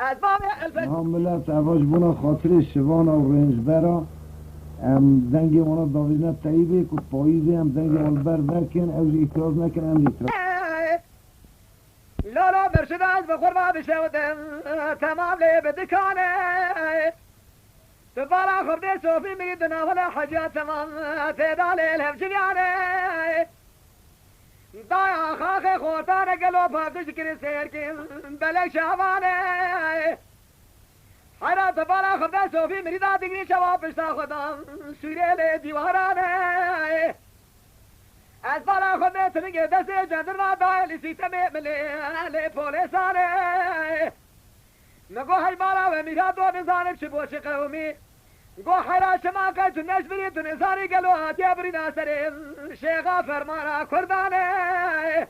اسباب ملت عواج بونا خاطر شوان و رنج برا دنگ اونا داویدنا طیبه که پاییزه هم دنگ اول بر بکن اوز اعتراض نکن هم اعتراض لالا مرشد از بخور ما بشودم تمام لی بدکانه تبارا خورده صوفی میدنا ولا حاجات تمام تدالي الهم جنيانه ضايع خاخي خوتانه قلو بابدش كري سيركن بلك شعبانه حيرا تبارا خورده صوفي مريدا دقني شواب بشتا خدام سوري لي ديوارانه از بالا خورده تنگه دست جندر دایلی سیتمه ملی پولیسانه نگو های بالا و میرا دو نظانم چه بوش قومی گو حیرا شما که تو نشبری تو نظاری گلو آتی ابری ناصرین شیخا فرمانا کردانه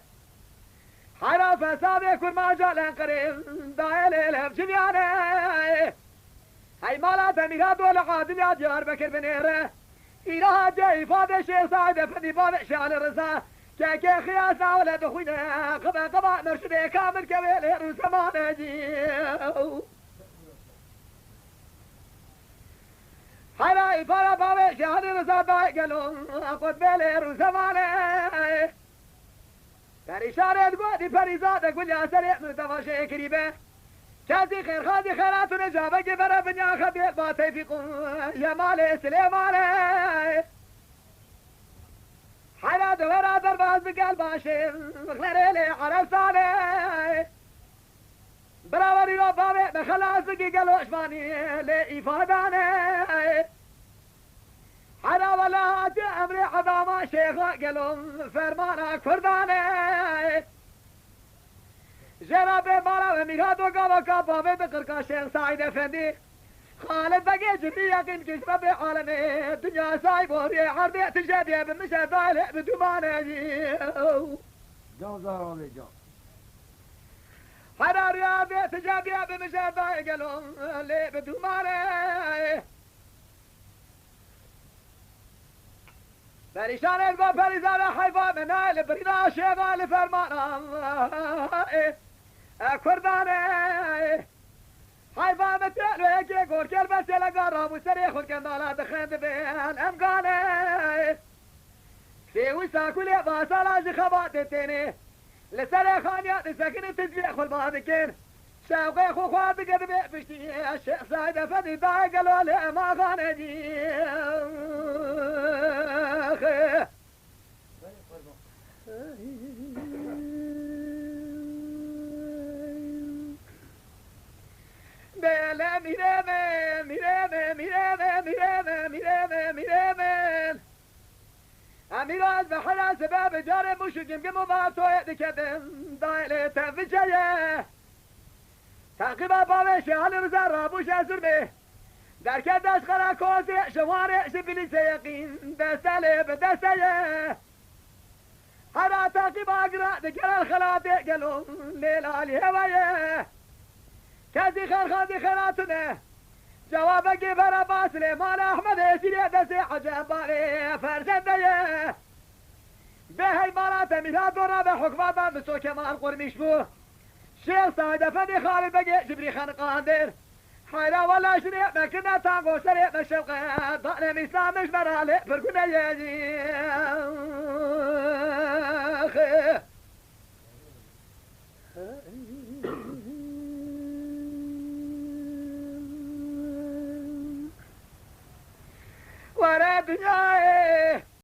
حیرا فساد کرما جالن قرین دایل الهم جویانه های مالا تمیرا دو لقادم یا دیار بکر بنیره ایران جای فاده شیخ سعید فدی باب شان رضا که خیاسا ولد خوینه قبا مرشد کامل کبیل رو زمان جیو حیرا ایفارا باب شان رضا دای گلون قد بیل رو زمانه پریشانت گودی پریزاده گل یاسر مرتفع شکریبه کسی خیر خادی خیرات و نجابه که برا بنیا خبیل با تیفیقون یا مال سلیمانه حیرا دوارا در باز بگل باشه مخلره لی عربستانه براوری رو بابه بخلاص بگی گلوشمانی لی ایفادانه حیرا ولا آتی امر عظاما شیخا گلوم فرمانا کردانه جناب بالا و میراد و گاوا کا بابه بکر کا شیخ سعید افندی خالد بگی جدی یقین کش رب عالم دنیا صاحب و ری عرض تجدی بمشه دایل بدومانه جان زهراوی جان حرار یاد تجدی بمشه دایل گلوم لی بدومانه پریشان الگو پریزان حیفا منال برینا شیخال فرمانا کردانه حیفا متعلو یکی گور کل بسی لگا رامو سری خود کندالات خند بین امگانه سیوی ساکولی باسالاج خبات تینی لسر خانیات سکن تجوی خود بابکن شوقی خو خواه بگد بشتی الشیخ سعید فدی دای گلو لما خانه جی بله میرم امیر از بحر سبب جار مشکیم که مبارد توی دکتن دایل تفجیه تقیبا باوش حال رزا رابوش ازور به در که دست خرا کوزی شوارع شبیلی سیقین دستاله بدستیه هرا تقیبا اقرا دکر الخلاطی گلون لیلالی هوایه کسی خرخادی خراتونه جوابك برا باسل مال احمد يسير دسي عجب بالي فرزنديه بهي مرات ميلاد دورا بحكمات بسو كمال قرميش بو شيخ سعيد فدي خالد بقي جبري خان قادر حيرا ولا شريع مكنا تانغو سريع مشوقه ضعنا اسلام مش برالي فرقنا يجي ورا دنياي